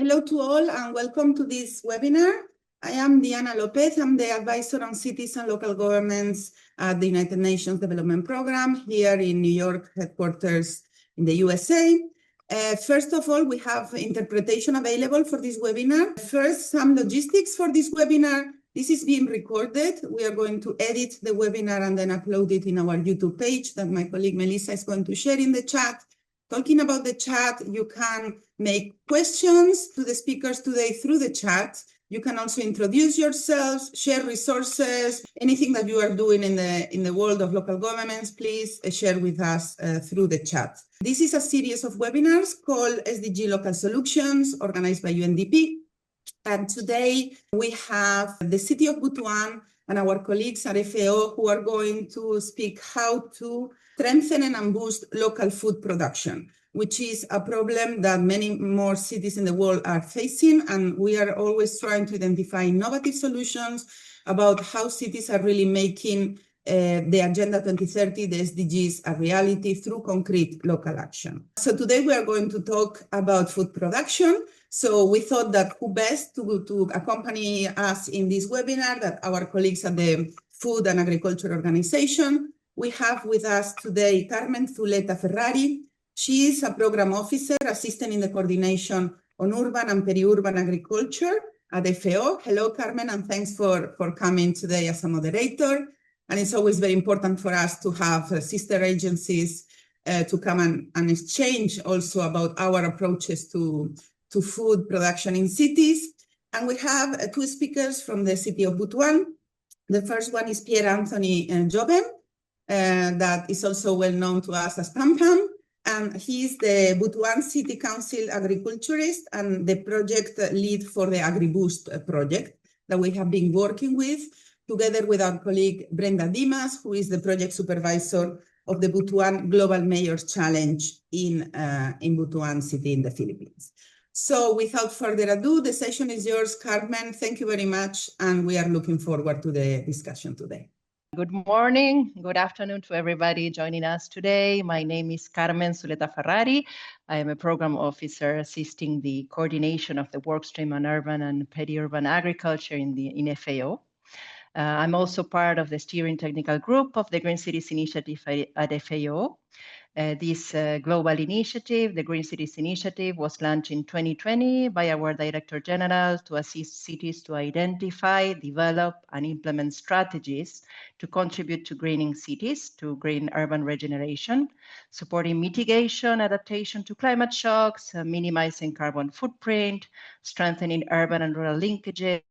Hello to all and welcome to this webinar. I am Diana Lopez. I'm the advisor on cities and local governments at the United Nations Development Program here in New York headquarters in the USA. First of all, we have interpretation available for this webinar. First, some logistics for this webinar. This is being recorded. We are going to edit the webinar and then upload it in our YouTube page that my colleague Melissa is going to share in the chat. Talking about the chat, you can make questions to the speakers today through the chat. You can also introduce yourselves, share resources, anything that you are doing in the world of local governments, please share with us through the chat. This is a series of webinars called SDG Local Solutions, organized by UNDP. And today we have the city of Butuan and our colleagues at FAO who are going to speak how to strengthen and boost local food production, which is a problem that many more cities in the world are facing. And we are always trying to identify innovative solutions about how cities are really making the Agenda 2030, the SDGs, a reality through concrete local action. So today we are going to talk about food production. So we thought that who best to accompany us in this webinar that our colleagues at the Food and Agriculture Organization. We have with us today Carmen Zuleta Ferrari. She is a program officer assistant in the coordination on urban and peri-urban agriculture at FAO. Hello, Carmen, and thanks for coming today as a moderator. And it's always very important for us to have sister agencies to come and exchange also about our approaches to food production in cities. And we have two speakers from the city of Butuan. The first one is Pierre Anthony Jobem, that is also well known to us as Pam Pam. And he's the Butuan City Council agriculturist and the project lead for the AgriBoost project that we have been working with, together with our colleague Brenda Dimas, who is the project supervisor of the Butuan Global Mayors Challenge in Butuan City in the Philippines. So without further ado, the session is yours, Carmen. Thank you very much, and we are looking forward to the discussion today. Good morning, good afternoon to everybody joining us today. My name is Carmen Zuleta Ferrari. I am a program officer assisting the coordination of the workstream on urban and peri-urban agriculture in FAO. I'm also part of the steering technical group of the Green Cities Initiative at FAO. This global initiative, the Green Cities Initiative, was launched in 2020 by our Director General to assist cities to identify, develop, and implement strategies to contribute to greening cities, to green urban regeneration, supporting mitigation, adaptation to climate shocks, minimizing carbon footprint, strengthening urban and rural linkages,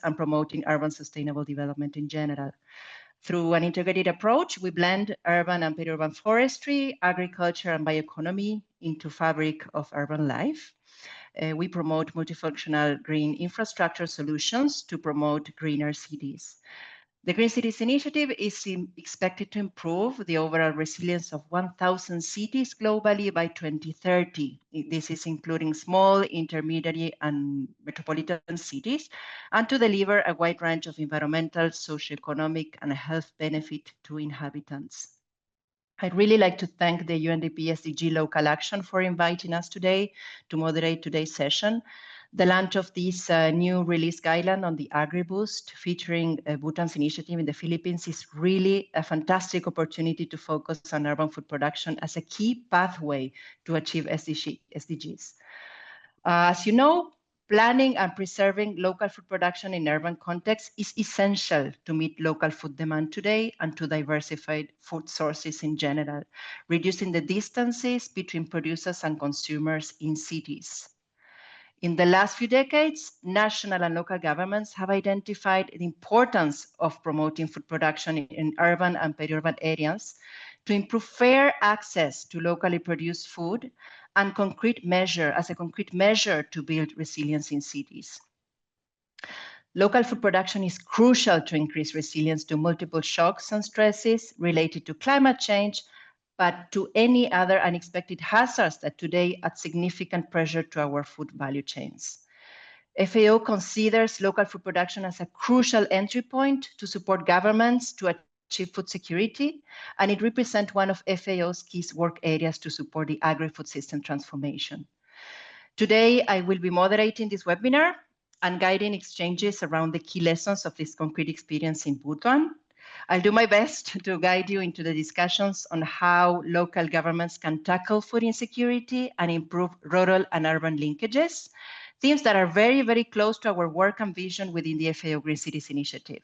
and promoting urban sustainable development in general. Through an integrated approach, we blend urban and peri-urban forestry, agriculture, and bioeconomy into fabric of urban life. We promote multifunctional green infrastructure solutions to promote greener cities. The Green Cities Initiative is expected to improve the overall resilience of 1,000 cities globally by 2030. This is including small, intermediate, and metropolitan cities, and to deliver a wide range of environmental, socioeconomic, and health benefit to inhabitants. I'd really like to thank the UNDP SDG Local Action for inviting us today to moderate today's session. The launch of this new release guideline on the AgriBoost featuring Bhutan's initiative in the Philippines is really a fantastic opportunity to focus on urban food production as a key pathway to achieve SDGs. As you know, planning and preserving local food production in urban contexts is essential to meet local food demand today and to diversify food sources in general, reducing the distances between producers and consumers in cities. In the last few decades, national and local governments have identified the importance of promoting food production in urban and peri-urban areas to improve fair access to locally produced food and as a concrete measure to build resilience in cities. Local food production is crucial to increase resilience to multiple shocks and stresses related to climate change, but to any other unexpected hazards that today add significant pressure to our food value chains. FAO considers local food production as a crucial entry point to support governments to achieve food security, and it represents one of FAO's key work areas to support the agri-food system transformation. Today, I will be moderating this webinar and guiding exchanges around the key lessons of this concrete experience in Butuan. I'll do my best to guide you into the discussions on how local governments can tackle food insecurity and improve rural and urban linkages, themes that are very, very close to our work and vision within the FAO Green Cities Initiative.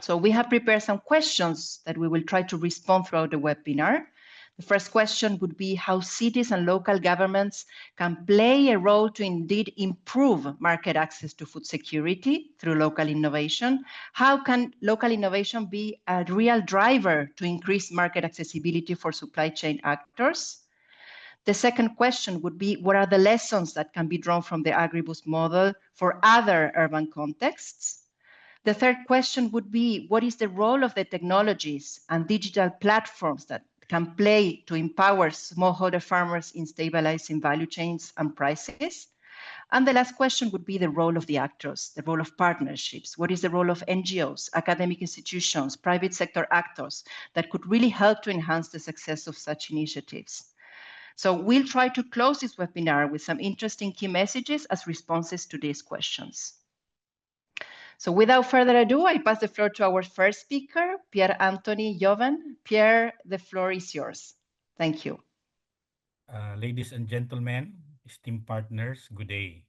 So we have prepared some questions that we will try to respond throughout the webinar. The first question would be how cities and local governments can play a role to indeed improve market access to food security through local innovation. How can local innovation be a real driver to increase market accessibility for supply chain actors? The second question would be, what are the lessons that can be drawn from the AgriBoost model for other urban contexts? The third question would be, what is the role of the technologies and digital platforms that can play to empower smallholder farmers in stabilizing value chains and prices? And the last question would be the role of the actors, the role of partnerships. What is the role of NGOs, academic institutions, private sector actors that could really help to enhance the success of such initiatives? So we'll try to close this webinar with some interesting key messages as responses to these questions. So without further ado, I pass the floor to our first speaker, Pierre Anthony Joven. Pierre, the floor is yours. Thank you. Ladies and gentlemen, esteemed partners, good day.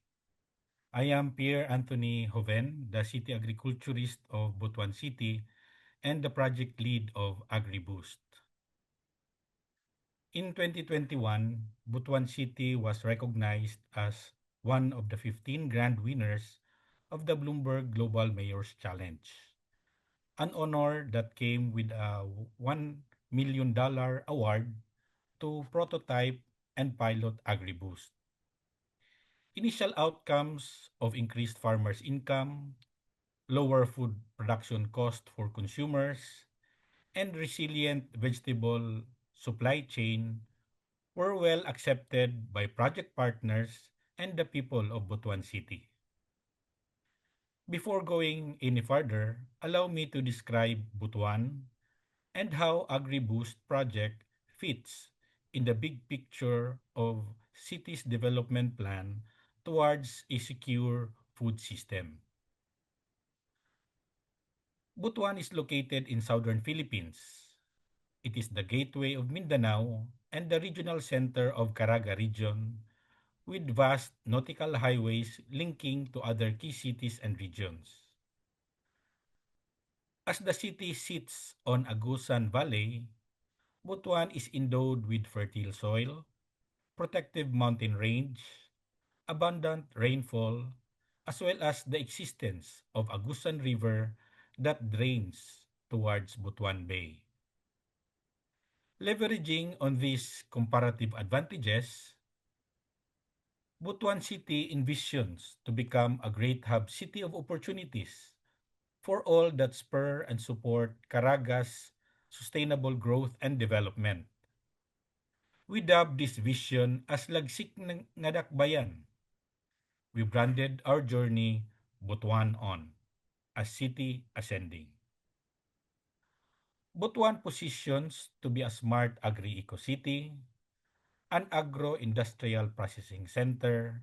I am Pierre Anthony Joven, the city agriculturist of Butuan City and the project lead of AgriBoost. In 2021, Butuan City was recognized as one of the 15 grand winners of the Bloomberg Global Mayors Challenge, an honor that came with a $1 million award to prototype and pilot AgriBoost. Initial outcomes of increased farmers' income, lower food production cost for consumers, and resilient vegetable supply chain were well accepted by project partners and the people of Butuan City. Before going any further, allow me to describe Butuan and how AgriBoost project fits in the big picture of city's development plan towards a secure food system. Butuan is located in southern Philippines. It is the gateway of Mindanao and the regional center of Caraga region with vast nautical highways linking to other key cities and regions. As the city sits on Agusan Valley, Butuan is endowed with fertile soil, protective mountain range, abundant rainfall, as well as the existence of Agusan River that drains towards Butuan Bay. Leveraging on these comparative advantages, Butuan City envisions to become a great hub city of opportunities for all that spur and support Caraga's sustainable growth and development. We dub this vision as Lagsik nga Dakbayan. We branded our journey Butuan On, a city ascending. Butuan positions to be a smart agri-eco-city, an agro-industrial processing center,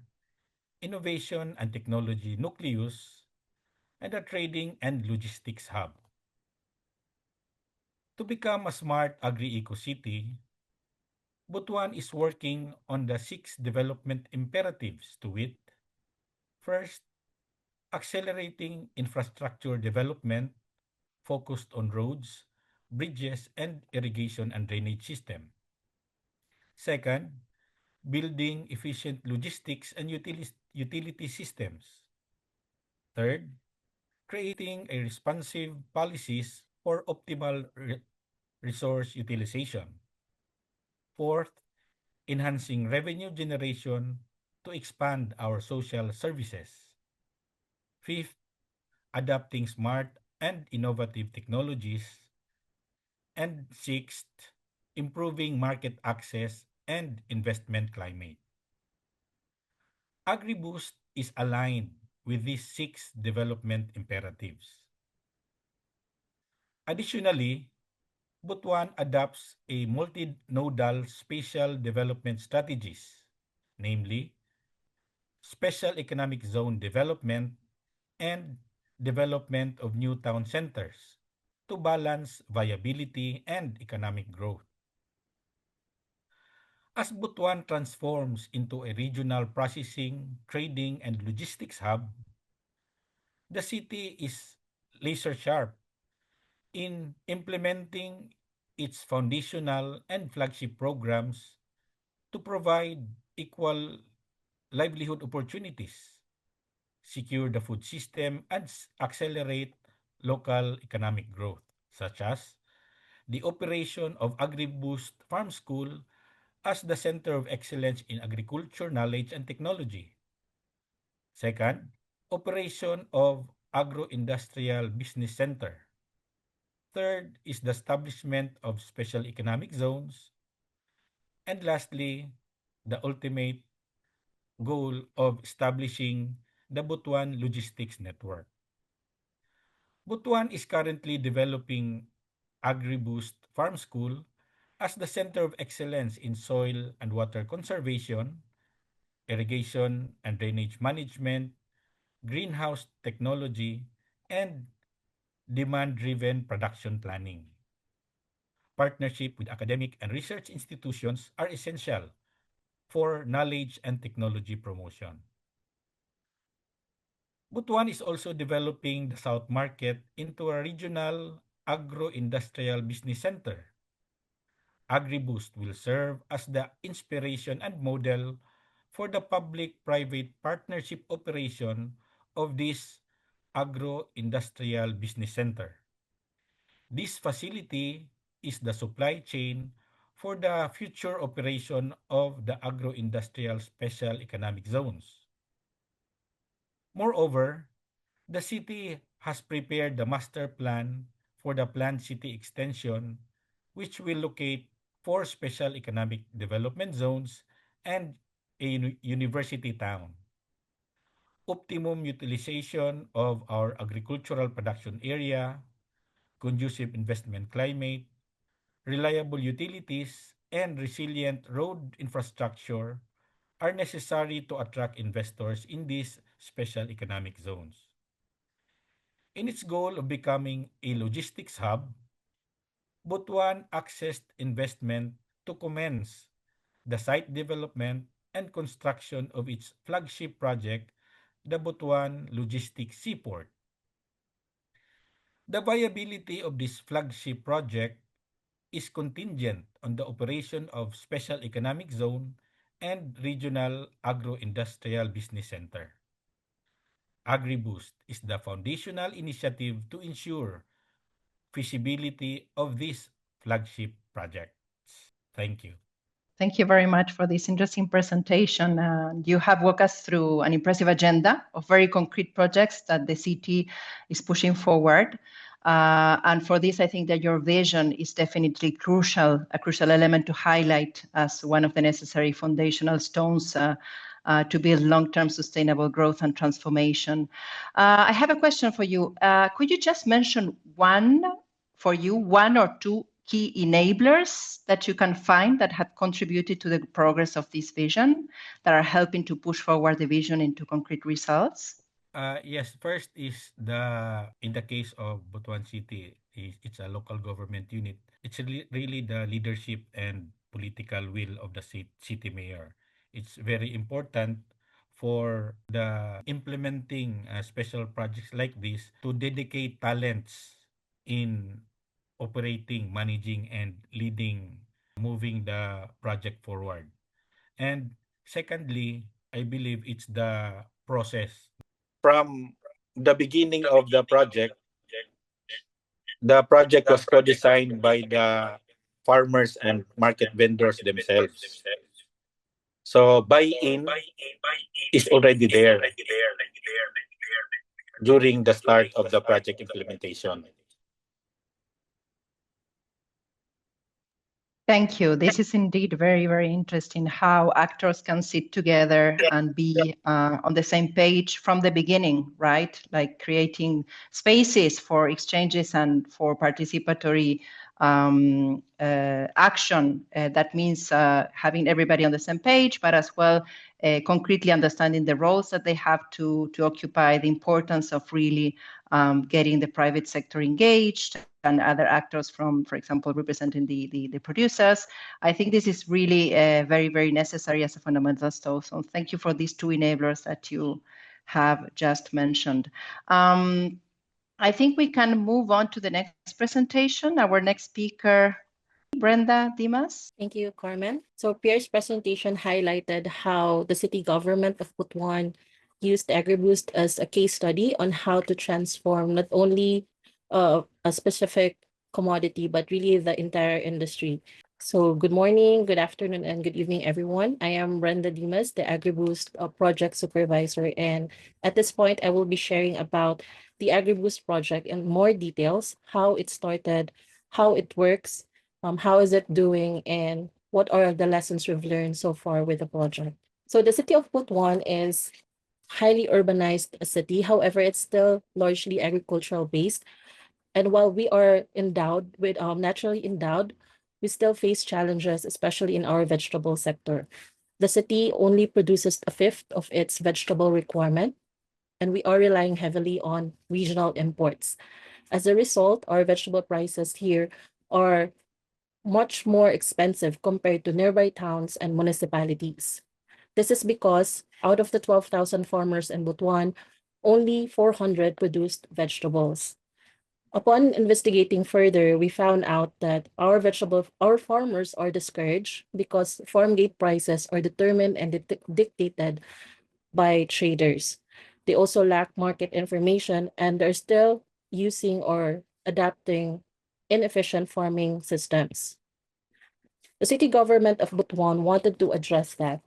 innovation and technology nucleus, and a trading and logistics hub. To become a smart agri-eco-city, Butuan is working on the 6 development imperatives to wit: first, accelerating infrastructure development focused on roads, bridges, and irrigation and drainage system. Second, building efficient logistics and utility systems. Third, creating a responsive policies for optimal resource utilization. Fourth, enhancing revenue generation to expand our social services. Fifth, adopting smart and innovative technologies. And sixth, improving market access and investment climate. AgriBoost is aligned with these 6 development imperatives. Additionally, Butuan adopts a multinodal spatial development strategies, namely special economic zone development, and development of new town centers to balance viability and economic growth. As Butuan transforms into a regional processing, trading, and logistics hub, the city is laser sharp in implementing its foundational and flagship programs to provide equal livelihood opportunities, secure the food system, and accelerate local economic growth, such as the operation of AgriBoost Farm School as the center of excellence in agriculture knowledge and technology. Second, operation of Agro-Industrial Business Center. Third is the establishment of special economic zones. And lastly, the ultimate goal of establishing the Butuan Logistics Network. Butuan is currently developing AgriBoost Farm School as the center of excellence in soil and water conservation, irrigation and drainage management, greenhouse technology, and demand-driven production planning. Partnership with academic and research institutions are essential for knowledge and technology promotion. Butuan is also developing the South Market into a regional agro-industrial business center. AgriBoost will serve as the inspiration and model for the public-private partnership operation of this agro-industrial business center. This facility is the supply chain for the future operation of the agro-industrial special economic zones. Moreover, the city has prepared the master plan for the planned city extension, which will locate 4 special economic development zones and a university town. Optimum utilization of our agricultural production area, conducive investment climate, reliable utilities, and resilient road infrastructure are necessary to attract investors in these special economic zones. In its goal of becoming a logistics hub, Butuan accessed investment to commence the site development and construction of its flagship project, the Butuan Logistics Seaport. The viability of this flagship project is contingent on the operation of special economic zone and regional agro-industrial business center. AgriBoost is the foundational initiative to ensure feasibility of these flagship projects. Thank you. Thank you very much for this interesting presentation. You have walked us through an impressive agenda of very concrete projects that the city is pushing forward. And for this, I think that your vision is definitely crucial, a crucial element to highlight as one of the necessary foundational stones to build long-term sustainable growth and transformation. I have a question for you. Could you just mention one or two key enablers that you can find that have contributed to the progress of this vision, that are helping to push forward the vision into concrete results? Yes, first is in the case of Butuan City, it's a local government unit. It's really the leadership and political will of the city mayor. It's very important for the implementing special projects like this to dedicate talents in operating, managing, and leading, moving the project forward. And secondly, I believe it's the process. From the beginning of the project was co-designed by the farmers and market vendors themselves. So buy-in is already there during the start of the project implementation. Thank you. This is indeed very, very interesting how actors can sit together and be on the same page from the beginning, right? Like creating spaces for exchanges and for participatory action that means having everybody on the same page, but as well concretely understanding the roles that they have to occupy, the importance of really getting the private sector engaged and other actors from, for example, representing the producers. I think this is really very, very necessary as a fundamental stone. So thank you for these two enablers that you have just mentioned. I think we can move on to the next presentation. Our next speaker, Brenda Dimas. Thank you, Carmen. So Pierre's presentation highlighted how the city government of Butuan used AgriBoost as a case study on how to transform not only a specific commodity, but really the entire industry. So good morning, good afternoon, and good evening, everyone. I am Brenda Dimas, the AgriBoost project supervisor. And at this point, I will be sharing about the AgriBoost project in more details, how it started, how it works, how is it doing, and what are the lessons we've learned so far with the project. So the city of Butuan is highly urbanized city. However, it's still largely agricultural based. And while we are endowed with naturally endowed, we still face challenges, especially in our vegetable sector. The city only produces a fifth of its vegetable requirement, and we are relying heavily on regional imports. As a result, our vegetable prices here are much more expensive compared to nearby towns and municipalities. This is because out of the 12,000 farmers in Butuan, only 400 produced vegetables. Upon investigating further, we found out that our farmers are discouraged because farm gate prices are determined and dictated by traders. They also lack market information, and they're still using or adapting inefficient farming systems. The city government of Butuan wanted to address that.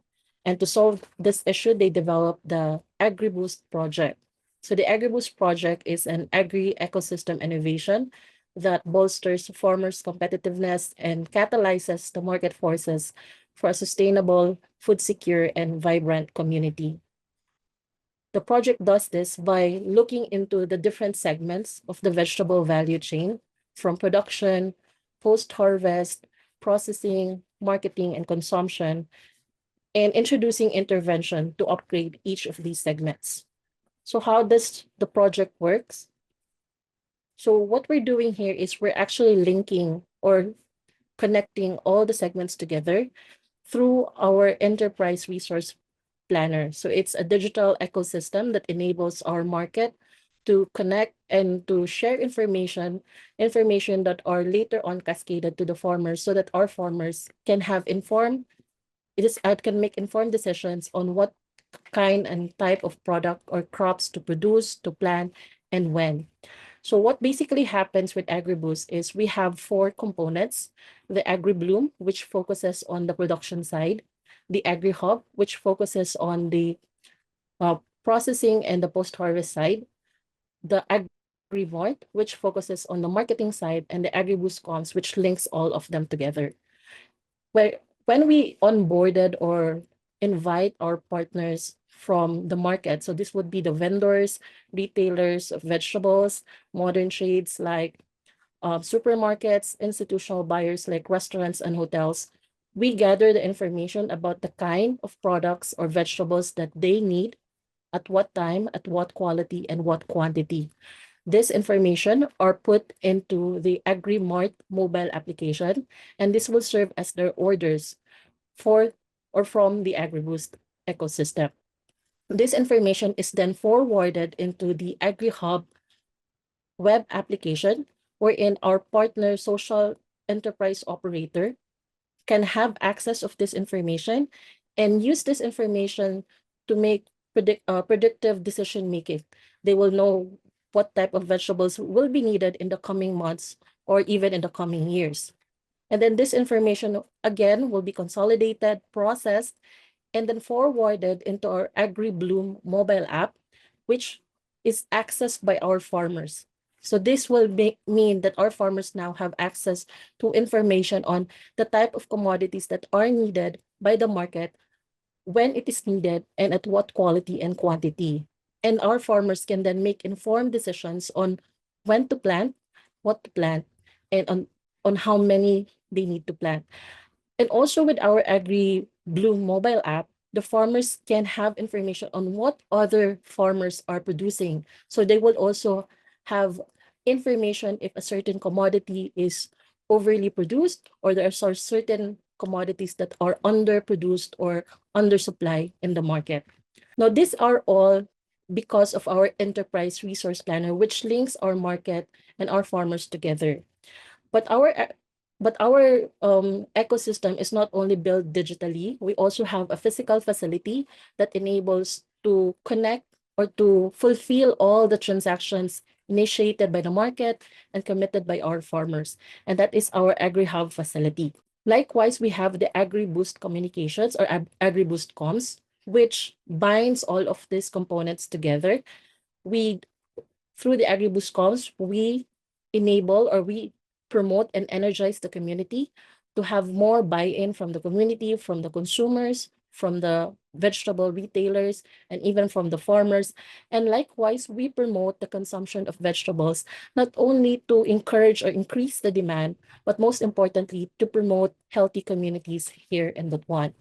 And to solve this issue, they developed the AgriBoost project. So the AgriBoost project is an agri-ecosystem innovation that bolsters farmers' competitiveness and catalyzes the market forces for a sustainable, food-secure, and vibrant community. The project does this by looking into the different segments of the vegetable value chain, from production, post-harvest, processing, marketing, and consumption, and introducing intervention to upgrade each of these segments. So how does the project works? So what we're doing here is we're actually linking or connecting all the segments together through our enterprise resource planner. So it's a digital ecosystem that enables our market to connect and to share information that are later on cascaded to the farmers so that our farmers can have can make informed decisions on what kind and type of product or crops to produce, to plant, and when. So what basically happens with AgriBoost is we have 4 components: the AgriBloom, which focuses on the production side; the AgriHub, which focuses on the processing and the post-harvest side; the AgriVoint, which focuses on the marketing side; and the AgriBoost Comms, which links all of them together. When we onboarded or invite our partners from the market, so this would be the vendors, retailers of vegetables, modern trades like supermarkets, institutional buyers like restaurants and hotels, we gather the information about the kind of products or vegetables that they need, at what time, at what quality, and what quantity. This information are put into the AgriMart mobile application, and this will serve as their orders for or from the AgriBoost ecosystem. This information is then forwarded into the AgriHub web application, wherein our partner social enterprise operator can have access of this information and use this information to make predictive decision making. They will know what type of vegetables will be needed in the coming months or even in the coming years. And then this information, again, will be consolidated, processed, and then forwarded into our AgriBloom mobile app, which is accessed by our farmers. So this will mean that our farmers now have access to information on the type of commodities that are needed by the market, when it is needed, and at what quality and quantity. And our farmers can then make informed decisions on when to plant, what to plant, and on on how many they need to plant. And also with our Agri Bloom mobile app, the farmers can have information on what other farmers are producing. So they will also have information if a certain commodity is overly produced, or there are certain commodities that are underproduced or undersupply in the market. Now, these are all because of our enterprise resource planner, which links our market and our farmers together. But our ecosystem is not only built digitally. We also have a physical facility that enables to connect or to fulfill all the transactions initiated by the market and committed by our farmers. And that is our AgriHub facility. Likewise, we have the AgriBoost Communications or AgriBoost Comms, which binds all of these components together. Through the AgriBoost Comms, we enable or we promote and energize the community to have more buy-in from the community, from the consumers, from the vegetable retailers, and even from the farmers. And likewise, we promote the consumption of vegetables, not only to encourage or increase the demand, but most importantly, to promote healthy communities here in Butuan.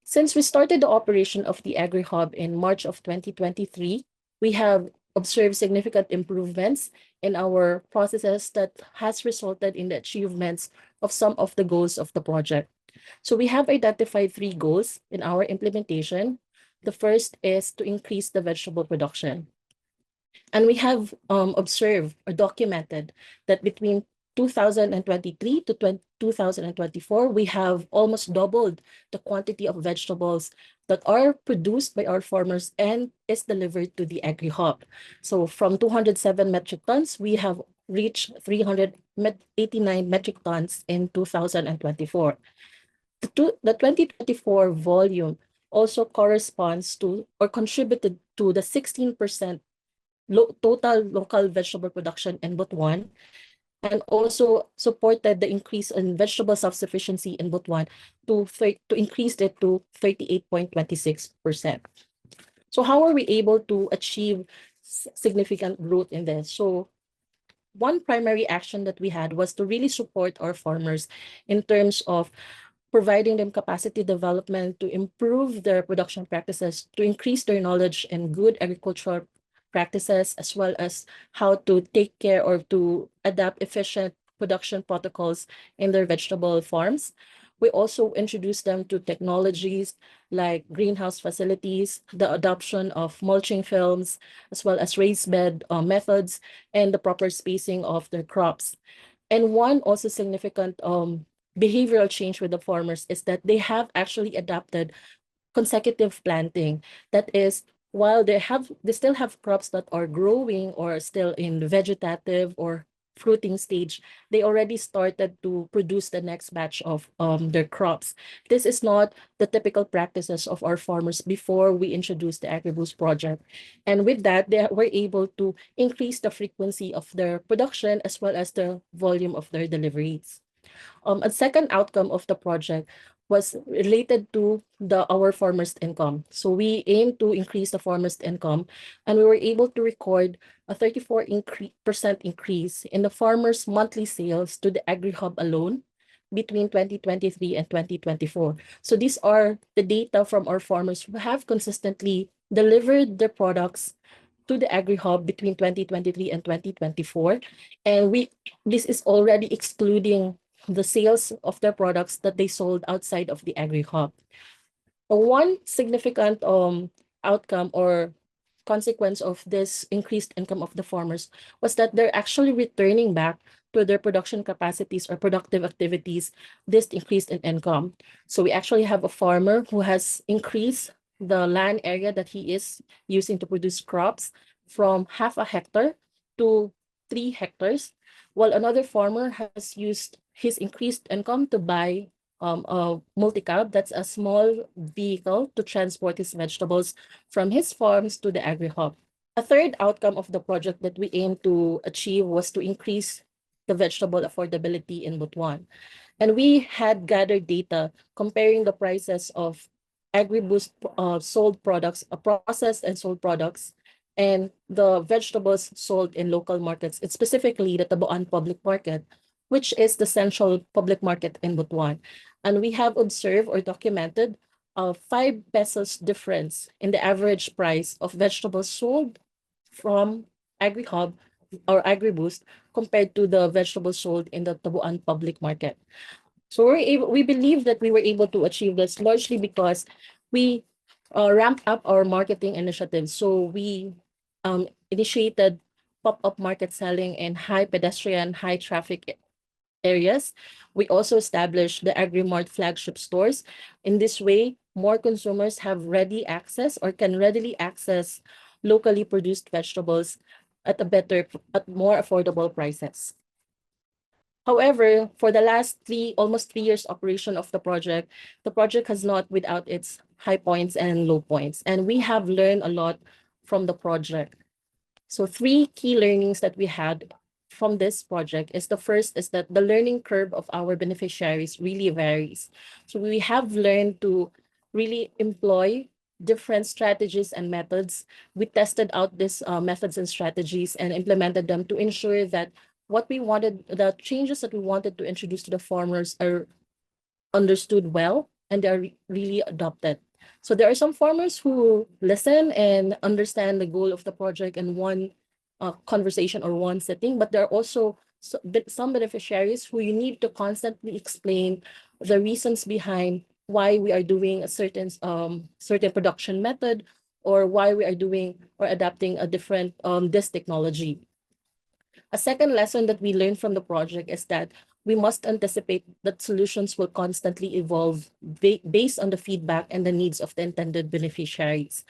Since we started the operation of the AgriHub in March of 2023, we have observed significant improvements in our processes that has resulted in the achievements of some of the goals of the project. So we have identified 3 goals in our implementation. The first is to increase the vegetable production. And we have observed or documented that between 2023 to 2024, we have almost doubled the quantity of vegetables that are produced by our farmers and is delivered to the AgriHub. So from 207 metric tons, we have reached 389 metric tons in 2024. The 2024 volume also corresponds to or contributed to the 16% total local vegetable production in Butuan, and also supported the increase in vegetable self-sufficiency in Butuan to increase it to 38.26%. So how are we able to achieve significant growth in this? So one primary action that we had was to really support our farmers in terms of providing them capacity development to improve their production practices, to increase their knowledge in good agricultural practices, as well as how to take care or to adapt efficient production protocols in their vegetable farms. We also introduced them to technologies like greenhouse facilities, the adoption of mulching films, as well as raised bed methods, and the proper spacing of their crops. And one also significant behavioral change with the farmers is that they have actually adapted consecutive planting. That is, while they still have crops that are growing or still in the vegetative or fruiting stage, they already started to produce the next batch of their crops. This is not the typical practices of our farmers before we introduced the AgriBoost project. And with that, they were able to increase the frequency of their production as well as the volume of their deliveries. A second outcome of the project was related to our farmers' income. So we aim to increase the farmers' income, and we were able to record a 34% increase in the farmers' monthly sales to the AgriHub alone between 2023 and 2024. So these are the data from our farmers who have consistently delivered their products to the AgriHub between 2023 and 2024. And this is already excluding the sales of their products that they sold outside of the AgriHub. One significant outcome or consequence of this increased income of the farmers was that they're actually returning back to their production capacities or productive activities, this increased in income. So we actually have a farmer who has increased the land area that he is using to produce crops from 0.5 hectare to 3 hectares, while another farmer has used his increased income to buy a multi-cab, that's a small vehicle to transport his vegetables from his farms to the AgriHub. A third outcome of the project that we aim to achieve was to increase the vegetable affordability in Butuan. And we had gathered data comparing the prices of AgriBoost sold products, processed and sold products, and the vegetables sold in local markets, specifically the Taboan public market, which is the central public market in Butuan. And we have observed or documented a 5 pesos difference in the average price of vegetables sold from AgriHub or AgriBoost compared to the vegetables sold in the Tabuan public market. So we believe that we were able to achieve this largely because we ramped up our marketing initiatives. So we initiated pop-up market selling in high pedestrian, high traffic areas. We also established the AgriMart flagship stores. In this way, more consumers have ready access or can readily access locally produced vegetables at more affordable prices. However, for the last almost 3 years operation of the project has not without its high points and low points. And we have learned a lot from the project. So 3 key learnings that we had from this project is the first is that the learning curve of our beneficiaries really varies. So we have learned to really employ different strategies and methods. We tested out these methods and strategies and implemented them to ensure that the changes that we wanted to introduce to the farmers are understood well and they are really adopted. So there are some farmers who listen and understand the goal of the project in one conversation or one setting, but there are also some beneficiaries who you need to constantly explain the reasons behind why we are doing a certain production method or why we are doing or adapting a different this technology. A second lesson that we learned from the project is that we must anticipate that solutions will constantly evolve based on the feedback and the needs of the intended beneficiaries.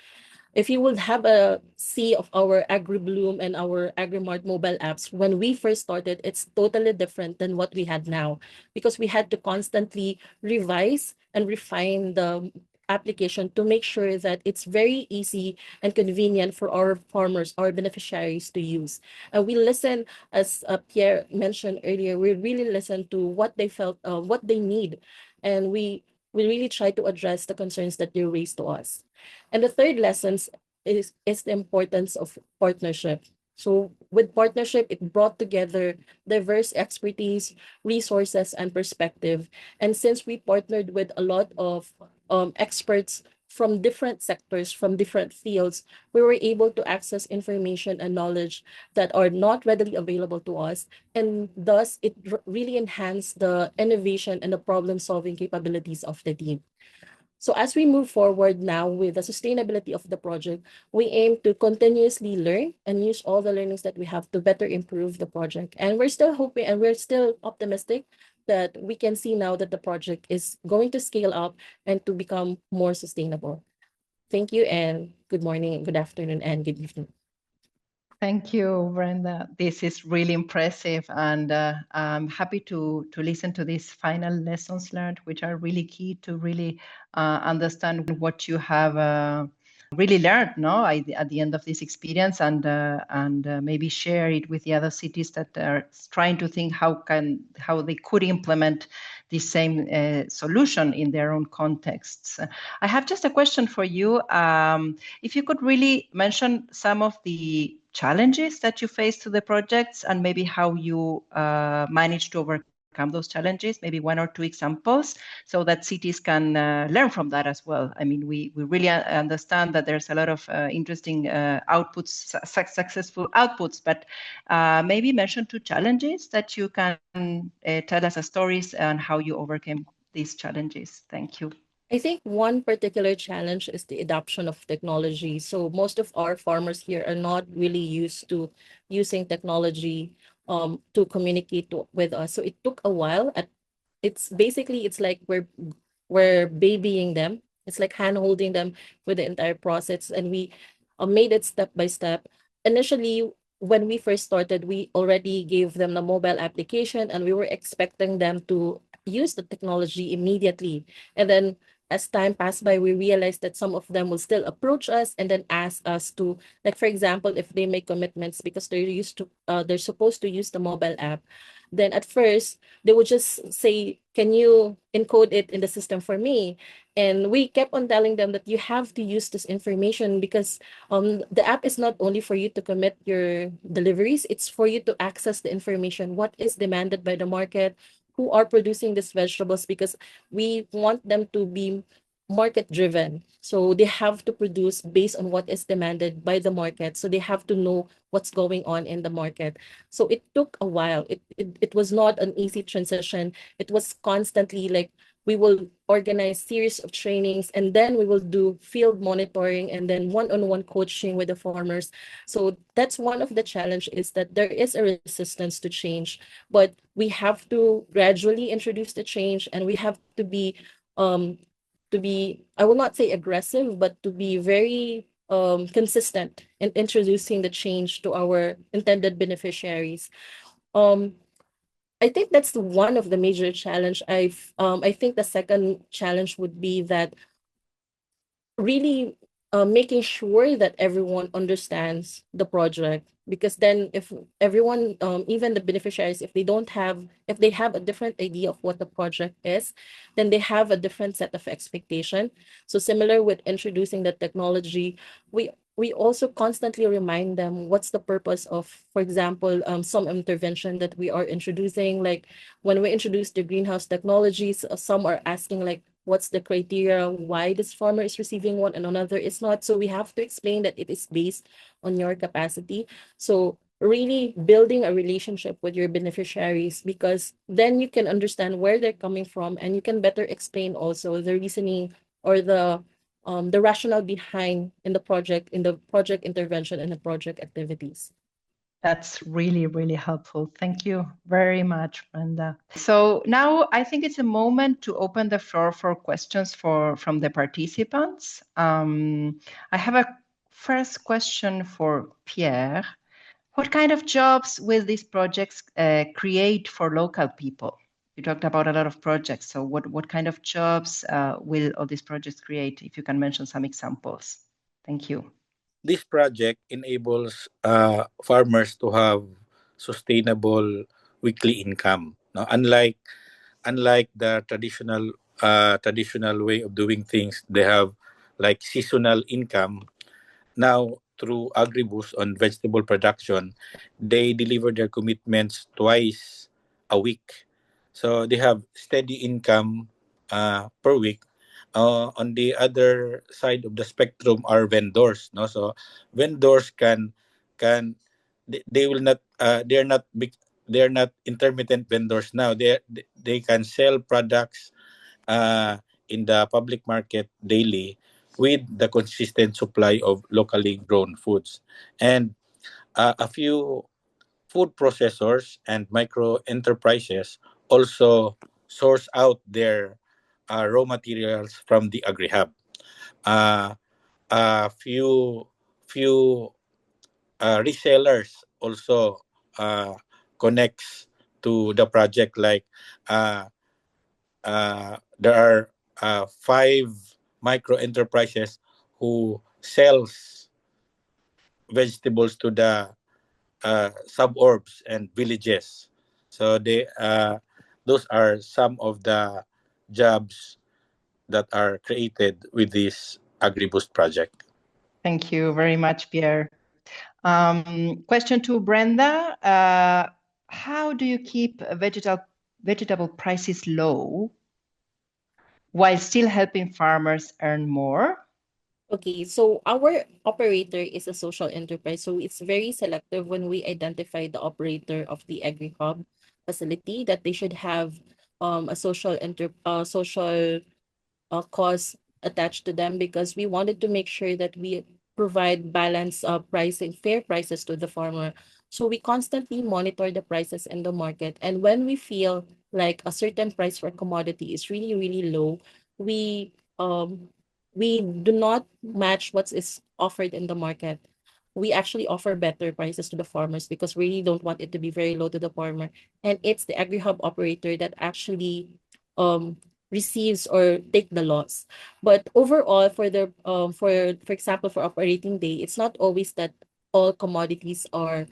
If you would have a see of our AgriBloom and our AgriMart mobile apps, when we first started, it's totally different than what we had now because we had to constantly revise and refine the application to make sure that it's very easy and convenient for our farmers, our beneficiaries to use. And we listen, as Pierre mentioned earlier, we really listen to what they felt, what they need. And we really try to address the concerns that they raise to us. And the third lesson is the importance of partnership. So with partnership, it brought together diverse expertise, resources, and perspective. And since we partnered with a lot of experts from different sectors, from different fields, we were able to access information and knowledge that are not readily available to us. And thus, it really enhanced the innovation and the problem-solving capabilities of the team. So as we move forward now with the sustainability of the project, we aim to continuously learn and use all the learnings that we have to better improve the project. And we're still hoping and we're still optimistic that we can see now that the project is going to scale up and to become more sustainable. Thank you and good morning, good afternoon, and good evening. Thank you, Brenda. This is really impressive, and I'm happy to listen to these final lessons learned, which are really key to really understand what you have really learned, no, at the end of this experience, and maybe share it with the other cities that are trying to think how they could implement the same solution in their own contexts. I have just a question for you. If you could really mention some of the challenges that you face to the projects and maybe how you manage to overcome those challenges, maybe 1 or 2 examples, so that cities can learn from that as well. I mean, we really understand that there's a lot of interesting outputs, successful outputs, but maybe mention 2 challenges that you can tell us as stories and how you overcame these challenges. Thank you. I think one particular challenge is the adoption of technology. So most of our farmers here are not really used to using technology to communicate with us. So it took a while. It's like we're babying them. It's like hand holding them with the entire process, and we made it step by step. Initially, when we first started, we already gave them the mobile application, and we were expecting them to use the technology immediately. And then as time passed by, we realized that some of them will still approach us and then ask us to, like, for example, if they make commitments because they're supposed to use the mobile app, Then at first, they would just say, can you encode it in the system for me? And we kept on telling them that you have to use this information because the app is not only for you to commit your deliveries, it's for you to access the information, what is demanded by the market, who are producing these vegetables, because we want them to be market driven. So they have to produce based on what is demanded by the market. So they have to know what's going on in the market. So it took a while. It was not an easy transition. It was constantly like we will organize series of trainings, and then we will do field monitoring and then one-on-one coaching with the farmers. So that's one of the challenge, is that there is a resistance to change, but we have to gradually introduce the change, and we have um to be, I will not say aggressive, but to be very consistent in introducing the change to our intended beneficiaries. Um, I think that's one of the major challenge. I think the second challenge would be that really making sure that everyone understands the project, because then if everyone, even the beneficiaries, if they have a different idea of what the project is, then they have a different set of expectation. So similar with introducing the technology, we also constantly remind them what's the purpose of, for example, some intervention that we are introducing. Like when we introduce the greenhouse technologies, some are asking like, what's the criteria, why this farmer is receiving one and another is not. So we have to explain that it is based on your capacity. So really building a relationship with your beneficiaries, because then you can understand where they're coming from, and you can better explain also the reasoning or the rationale behind in the project intervention and the project activities. That's really, really helpful. Thank you very much, Brenda. So now I think it's a moment to open the floor for questions from the participants. I have a first question for Pierre. What kind of jobs will these projects create for local people? You talked about a lot of projects. So what kind of jobs will all these projects create? If you can mention some examples. Thank you. This project enables farmers to have sustainable weekly income. No? Unlike the traditional way of doing things, they have like seasonal income. Now, through AgriBoost on vegetable production, they deliver their commitments twice a week. So they have steady income per week. On the other side of the spectrum are vendors. No, so vendors can they will not they're not big, they're not intermittent vendors now. They can sell products in the public market daily with the consistent supply of locally grown foods. And a few food processors and micro enterprises also source out their raw materials from the AgriHub. Uh, a few resellers also connects to the project. Like there are 5 micro enterprises who sells vegetables to the suburbs and villages. So those are some of the jobs that are created with this AgriBoost project. Thank you very much, Pierre. Question to Brenda. How do you keep vegetable prices low while still helping farmers earn more? Okay, so our operator is a social enterprise. So it's very selective when we identify the operator of the AgriHub facility, that they should have a social cause attached to them, because we wanted to make sure that we provide balanced pricing, fair prices to the farmer. So we constantly monitor the prices in the market. And when we feel like a certain price for commodity is really, really low, we do not match what is offered in the market. We actually offer better prices to the farmers, because we really don't want it to be very low to the farmer. And it's the AgriHub operator that actually receives or take the loss. But overall, for the for example, for operating day, it's not always that all commodities are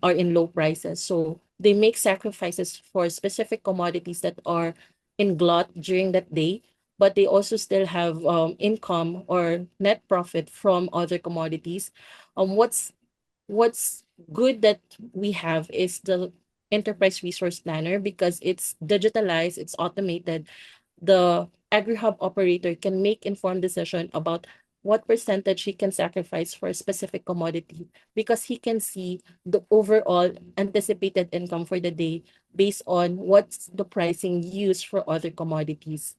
in low prices. So they make sacrifices for specific commodities that are in glut during that day, but they also still have income or net profit from other commodities. What's good that we have is the enterprise resource planner, because it's digitalized, it's automated. The AgriHub operator can make informed decision about what percentage he can sacrifice for a specific commodity, because he can see the overall anticipated income for the day based on what's the pricing used for other commodities.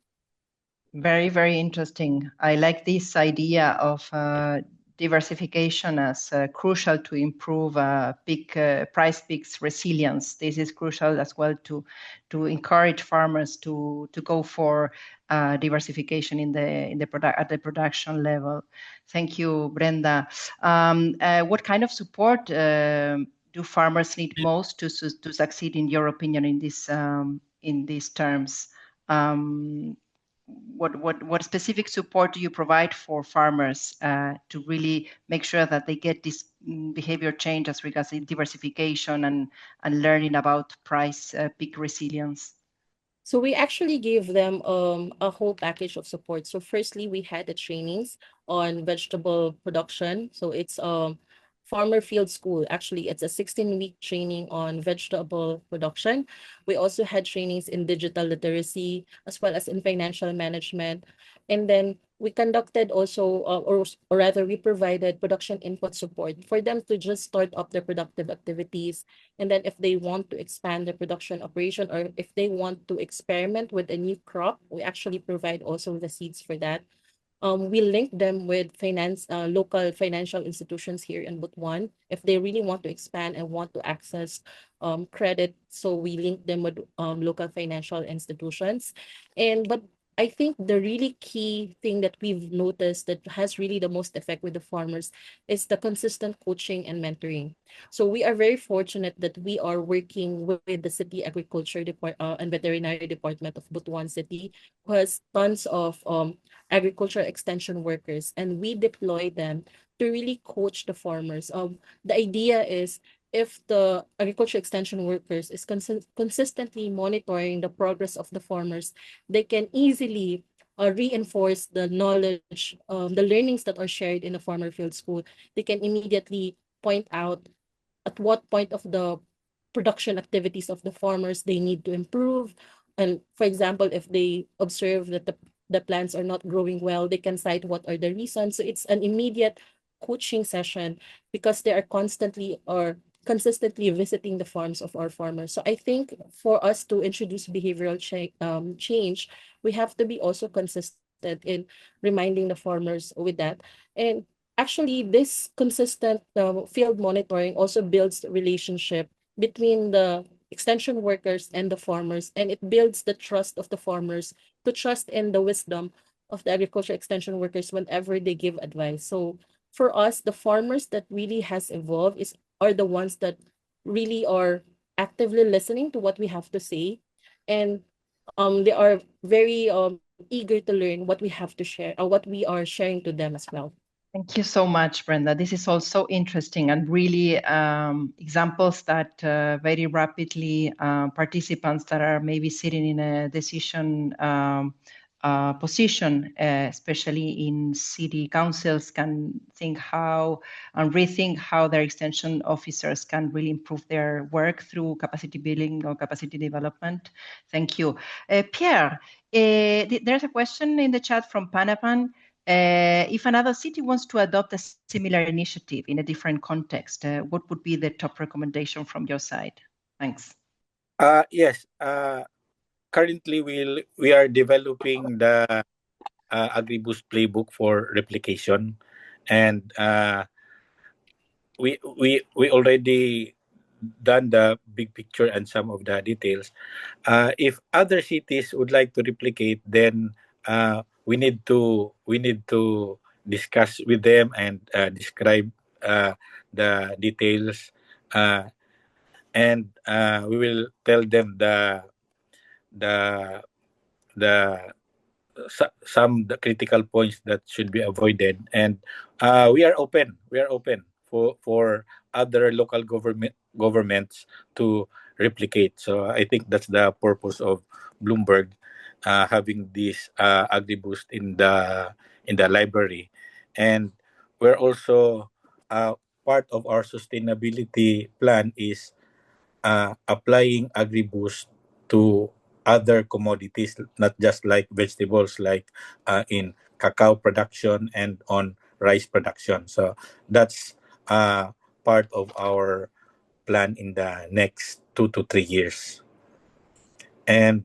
Very, very interesting. I like this idea of diversification as crucial to improve price peaks resilience. This is crucial as well to encourage farmers to go for diversification at the production level. Thank you, Brenda. What kind of support do farmers need most to succeed, in your opinion, in these terms? What specific support do you provide for farmers to really make sure that they get this behavior change as regards diversification and learning about price peak resilience? So we actually gave them a whole package of support. So firstly, we had the trainings on vegetable production. So it's Farmer Field School. Actually, it's a 16-week training on vegetable production. We also had trainings in digital literacy as well as in financial management. And then we conducted also, or rather, we provided production input support for them to just start up their productive activities. And then if they want to expand their production operation, or if they want to experiment with a new crop, we actually provide also the seeds for that. We link them with local financial institutions here in Butuan if they really want to expand and want to access credit. So we link them with local financial institutions. But I think the really key thing that we've noticed that has really the most effect with the farmers is the consistent coaching and mentoring. So we are very fortunate that we are working with the City Agriculture and Veterinary Department of Butuan City, who has tons of agricultural extension workers, and we deploy them to really coach the farmers. The idea is, if the agriculture extension workers is consistently monitoring the progress of the farmers, they can easily reinforce the knowledge, the learnings that are shared in the Farmer Field School. They can immediately point out at what point of the production activities of the farmers they need to improve. And for example, if they observe that the plants are not growing well, they can cite what are the reasons. So it's an immediate coaching session, because they are constantly or consistently visiting the farms of our farmers. So I think for us to introduce behavioral change, we have to be also consistent in reminding the farmers with that. And actually, this consistent field monitoring also builds relationship between the extension workers and the farmers, and it builds the trust of the farmers to trust in the wisdom of the agriculture extension workers whenever they give advice. So for us, the farmers that really has evolved are the ones that really are actively listening to what we have to say, and they are very eager to learn what we have to share or what we are sharing to them as well. Thank you so much, Brenda. This is all so interesting, and really examples that very rapidly participants that are maybe sitting in a decision position, especially in city councils, can think how and rethink how their extension officers can really improve their work through capacity building or capacity development. Thank you. Pierre, there's a question in the chat from Panapan. If another city wants to adopt a similar initiative in a different context, what would be the top recommendation from your side? Thanks. Yes. Currently, we are developing the AgriBoost playbook for replication, and we already done the big picture and some of the details. If other cities would like to replicate, then we need to discuss with them and describe the details, and we will tell them some the critical points that should be avoided, and we are open for other local governments to replicate. So I think that's the purpose of Bloomberg having this AgriBoost in the library, and we're also part of our sustainability plan is applying AgriBoost to other commodities, not just like vegetables, like in cacao production and on rice production. So that's part of our plan in the next 2 to 3 years. And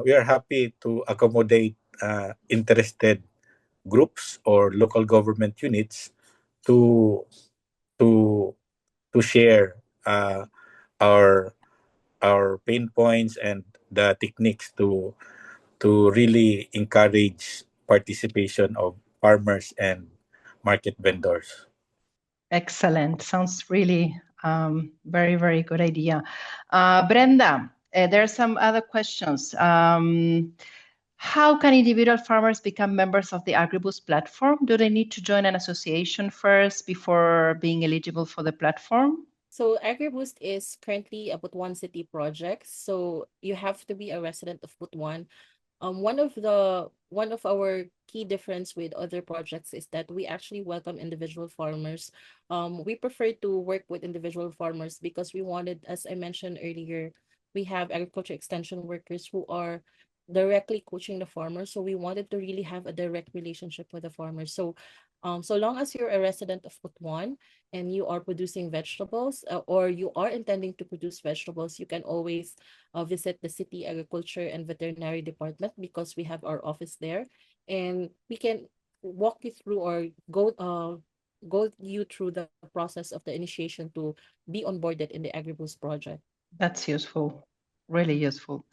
we are happy to accommodate interested groups or local government units to to to share our pain points and the techniques to really encourage participation of farmers and market vendors. Excellent. Sounds really very, very good idea. Brenda, there are some other questions. How can individual farmers become members of the AgriBoost platform? Do they need to join an association first before being eligible for the platform? So AgriBoost is currently a Butuan City project. So you have to be a resident of Butuan. One of our key difference with other projects is that we actually welcome individual farmers. We prefer to work with individual farmers because we wanted, as I mentioned earlier, we have agriculture extension workers who are directly coaching the farmers. So we wanted to really have a direct relationship with the farmers. So so long as you're a resident of Butuan and you are producing vegetables or you are intending to produce vegetables, you can always visit the city agriculture and veterinary department because we have our office there, and we can walk you through or go you through the process of the initiation to be onboarded in the AgriBoost project. That's useful, really useful.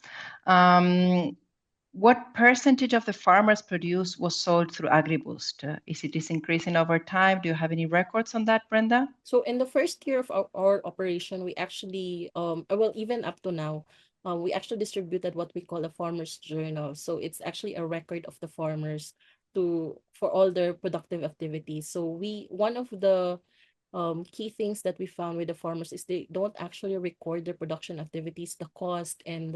What percentage of the farmers' produce was sold through AgriBoost? Is it increasing over time? Do you have any records on that, Brenda? So in the first year of our operation, we actually, well, even up to now, we actually distributed what we call a farmer's journal. So it's actually a record of the farmers for all their productive activities. So one of the key things that we found with the farmers is they don't actually record their production activities, the cost and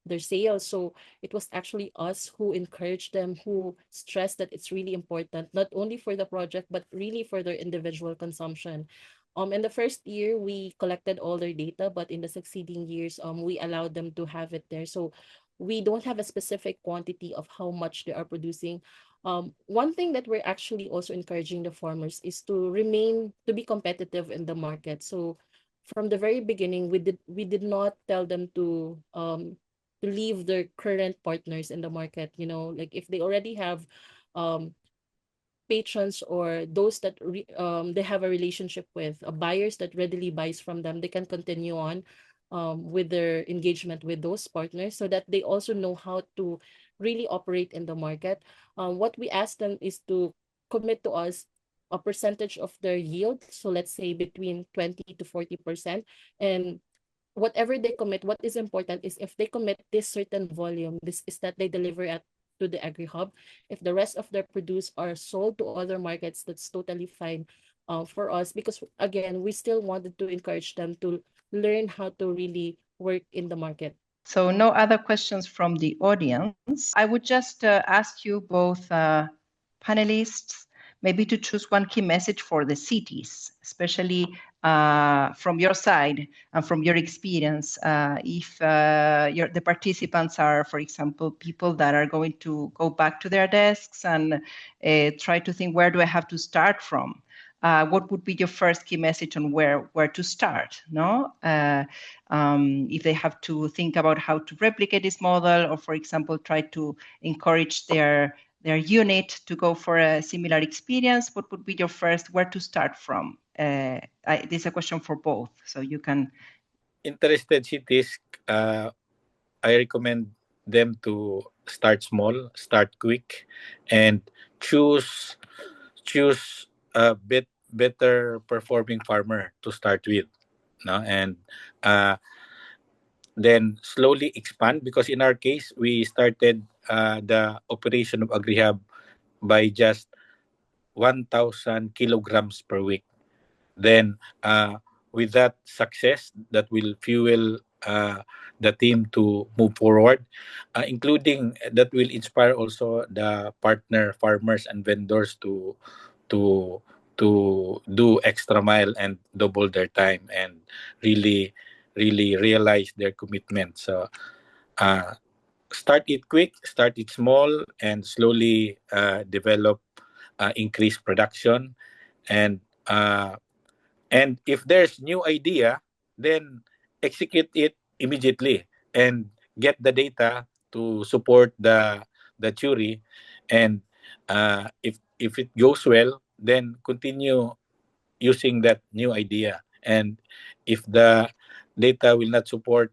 their sales. So it was actually us who encouraged them, who stressed that it's really important, not only for the project, but really for their individual consumption. In the first year, we collected all their data, but in the succeeding years, we allowed them to have it there. So we don't have a specific quantity of how much they are producing. One thing that we're actually also encouraging the farmers is to be competitive in the market. So from the very beginning, we did not tell them to leave their current partners in the market. You know, like if they already have patrons or those that they have a relationship with, buyers that readily buys from them, they can continue on with their engagement with those partners so that they also know how to really operate in the market. What we ask them is to commit to us a percentage of their yield. So let's say between 20 to 40%. And whatever they commit, what is important is if they commit this certain volume, this is that they deliver to the AgriHub. If the rest of their produce are sold to other markets, that's totally fine for us, because again, we still wanted to encourage them to learn how to really work in the market. So no other questions from the audience. I would just ask you both panelists maybe to choose one key message for the cities, especially from your side and from your experience. If the participants are, for example, people that are going to go back to their desks and try to think, where do I have to start from? What would be your first key message on where to start? No, if they have to think about how to replicate this model, or for example, try to encourage their unit to go for a similar experience, what would be your first, where to start from? This is a question for both, so you can. Interested cities, I recommend them to start small, start quick, and choose a better performing farmer to start with, no? And then slowly expand, because in our case we started the operation of AgriHub by just 1,000 kilograms per week. Then with that success that will fuel the team to move forward, including that will inspire also the partner farmers and vendors to to do extra mile and double their time and really realize their commitment. So uh, start it quick, start it small, and slowly develop increased production. And uh, and if there's new idea, then execute it immediately and get the data to support the theory. And if it goes well, then continue using that new idea. And if the data will not support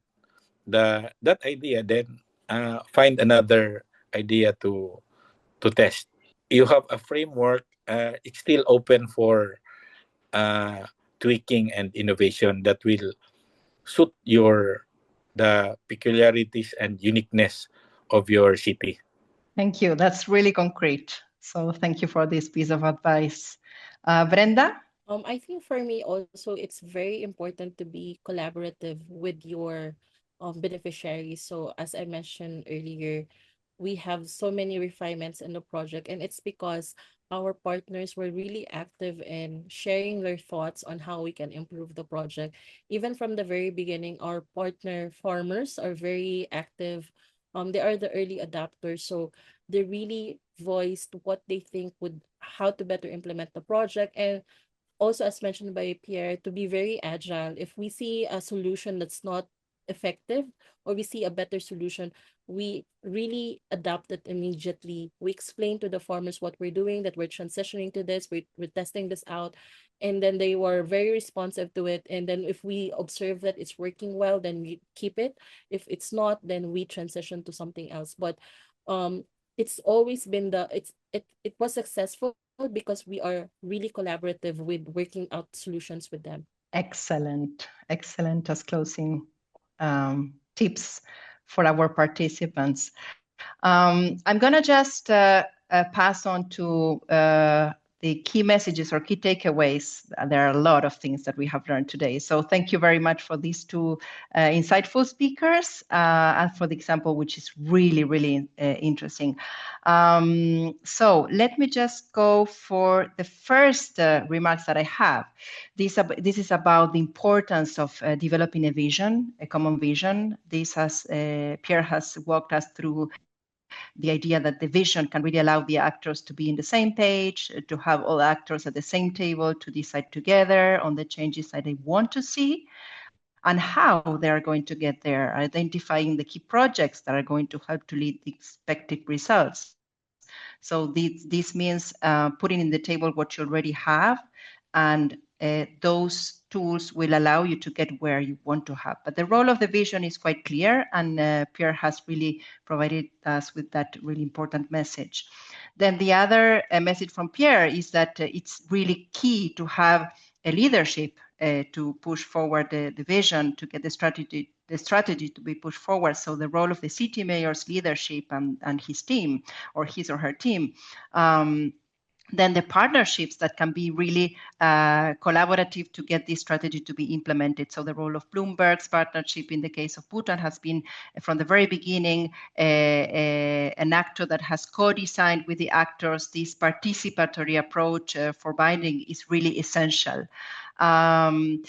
that idea, then find another idea to test. You have a framework. It's still open for uh, tweaking and innovation that will suit the peculiarities and uniqueness of your city. Thank you. That's really concrete. So thank you for this piece of advice. Brenda? I think for me also it's very important to be collaborative with your beneficiaries. So as I mentioned earlier, we have so many refinements in the project, and it's because our partners were really active in sharing their thoughts on how we can improve the project. Even from the very beginning, our partner farmers are very active. They are the early adapters, so they really voiced what they think would how to better implement the project. And also, as mentioned by Pierre, to be very agile. If we see a solution that's not effective or we see a better solution, we really adapt it immediately. We explain to the farmers what we're doing, that we're transitioning to this, we're testing this out. And then they were very responsive to it. And then if we observe that it's working well, then we keep it. If it's not, then we transition to something else. But it's always been it was successful because we are really collaborative with working out solutions with them. Excellent. Excellent as closing tips for our participants. I'm going to just pass on to the key messages or key takeaways. There are a lot of things that we have learned today. So thank you very much for these two insightful speakers and for the example, which is really, really interesting. So let me just go for the first remarks that I have. This is about the importance of developing a vision, a common vision. This has Pierre has walked us through the idea that the vision can really allow the actors to be in the same page, to have all actors at the same table, to decide together on the changes that they want to see and how they are going to get there, identifying the key projects that are going to help to lead the expected results. So this means putting in the table what you already have, and those tools will allow you to get where you want to have. But the role of the vision is quite clear, and Pierre has really provided us with that really important message. Then the other message from Pierre is that it's really key to have a leadership to push forward the vision, to get the strategy to be pushed forward. So the role of the city mayor's leadership and his team, or his or her team, then the partnerships that can be really collaborative to get this strategy to be implemented. So the role of Bloomberg's partnership in the case of Bhutan has been from the very beginning an actor that has co-designed with the actors. This participatory approach for binding is really essential. Then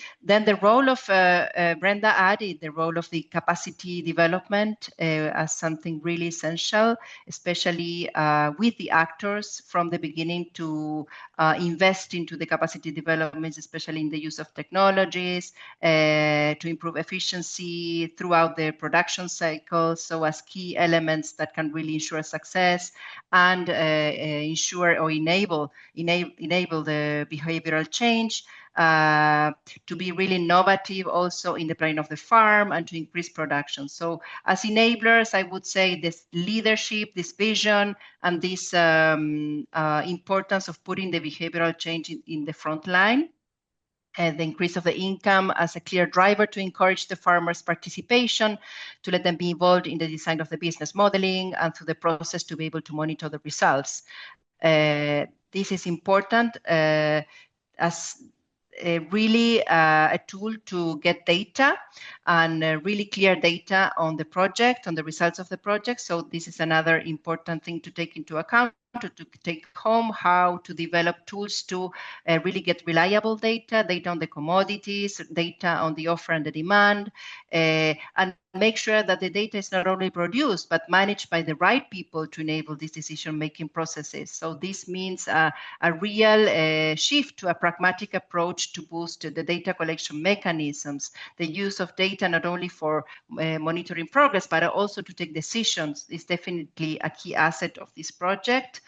the role of Brenda added the role of the capacity development as something really essential, especially with the actors from the beginning to invest into the capacity developments, especially in the use of technologies, to improve efficiency throughout the production cycle, so as key elements that can really ensure success and ensure or enable the behavioral change. To be really innovative also in the planning of the farm and to increase production. So as enablers, I would say this leadership, this vision, and this importance of putting the behavioral change in the front line. The increase of the income as a clear driver to encourage the farmers' participation, to let them be involved in the design of the business modeling, and through the process to be able to monitor the results. This is important as really a tool to get data and really clear data on the project, on the results of the project. So this is another important thing to take into account, to take home, how to develop tools to really get reliable data on the commodities, data on the offer and the demand, and make sure that the data is not only produced, but managed by the right people to enable these decision-making processes. So this means a real shift to a pragmatic approach to boost the data collection mechanisms, the use of data not only for monitoring progress, but also to take decisions is definitely a key asset of this project.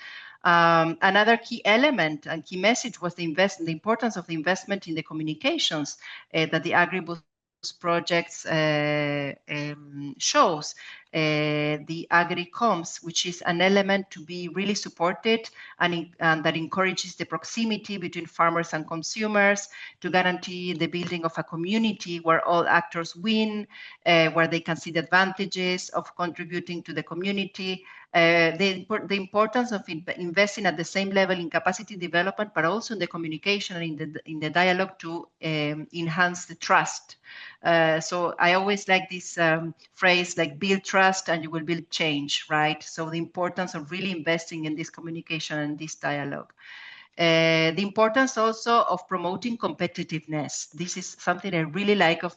Another key element and key message was the importance of the investment in the communications that the AgriBoost projects shows. The AgriComms, which is an element to be really supported and that encourages the proximity between farmers and consumers to guarantee the building of a community where all actors win, where they can see the advantages of contributing to the community, the importance of investing at the same level in capacity development, but also in the communication and in the dialogue to enhance the trust. So I always like this phrase, like build trust and you will build change, right? So the importance of really investing in this communication and this dialogue. The importance also of promoting competitiveness. This is something I really like of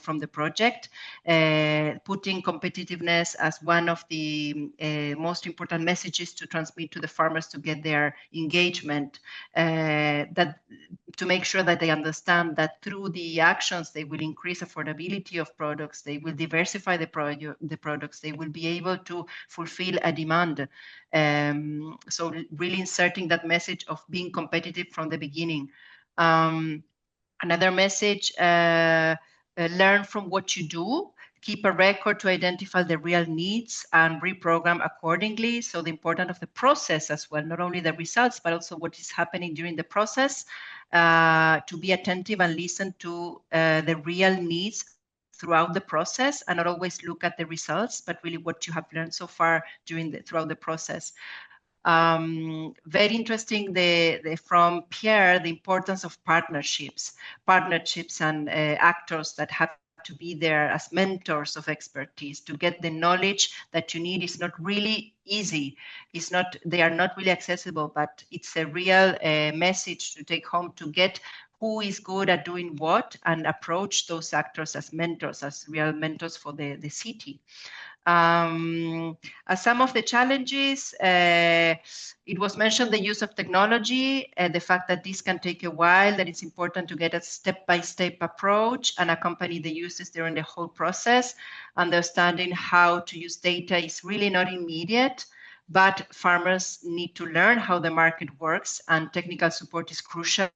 from the project, putting competitiveness as one of the most important messages to transmit to the farmers to get their engagement, that to make sure that they understand that through the actions they will increase affordability of products, they will diversify the products, they will be able to fulfill a demand. So really inserting that message of being competitive from the beginning. Another message, learn from what you do, keep a record to identify the real needs and reprogram accordingly. So the importance of the process as well, not only the results, but also what is happening during the process, to be attentive and listen to the real needs throughout the process and not always look at the results, but really what you have learned so far throughout the process. Very interesting from Pierre, the importance of partnerships and actors that have to be there as mentors of expertise to get the knowledge that you need. Is not really easy. They are not really accessible, but it's a real message to take home to get who is good at doing what and approach those actors as mentors, as real mentors for the city. Some of the challenges, it was mentioned the use of technology, the fact that this can take a while, that it's important to get a step-by-step approach and accompany the users during the whole process. Understanding how to use data is really not immediate, but farmers need to learn how the market works and technical support is crucial.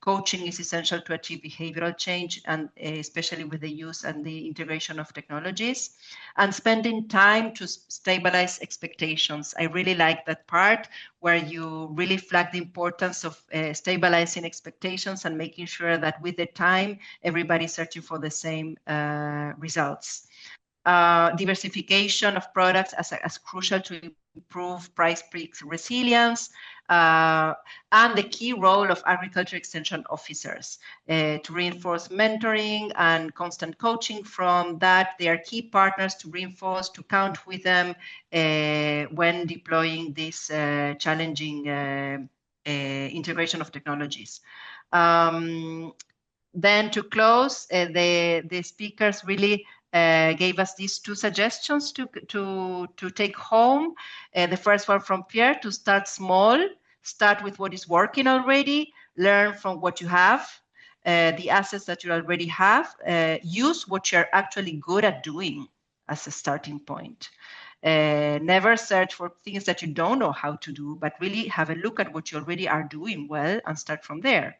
Coaching is essential to achieve behavioral change, and especially with the use and the integration of technologies. And spending time to stabilize expectations. I really like that part where you really flag the importance of stabilizing expectations and making sure that with the time, everybody's searching for the same results. Diversification of products as crucial to improve price resilience, and the key role of agriculture extension officers to reinforce mentoring and constant coaching. From that, they are key partners to reinforce, to count with them when deploying this challenging integration of technologies. Then to close, the speakers really gave us these two suggestions to take home. The first one from Pierre, to start small, start with what is working already, learn from what you have, the assets that you already have, use what you're actually good at doing as a starting point. Never search for things that you don't know how to do, but really have a look at what you already are doing well and start from there.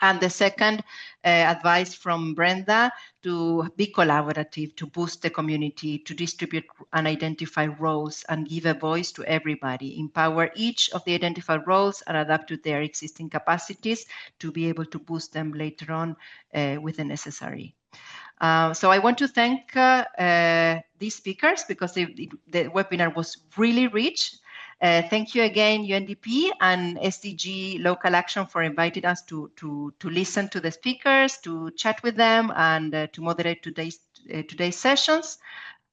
And the second advice from Brenda, to be collaborative, to boost the community, to distribute and identify roles and give a voice to everybody, empower each of the identified roles and adapt to their existing capacities to be able to boost them later on with the necessary. So I want to thank these speakers because the webinar was really rich. Thank you again, UNDP and SDG Local Action for inviting us to listen to the speakers, to chat with them, and to moderate today's sessions.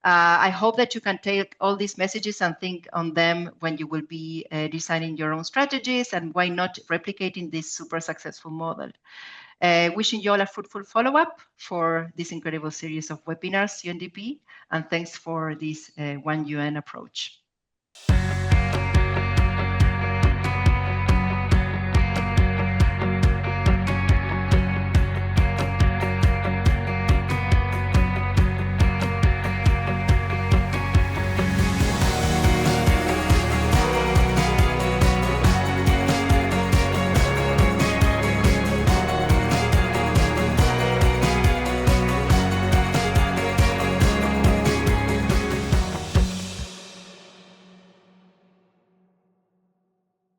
I hope that you can take all these messages and think on them when you will be designing your own strategies, and why not replicating this super successful model. Wishing you all a fruitful follow-up for this incredible series of webinars, UNDP, and thanks for this One UN approach.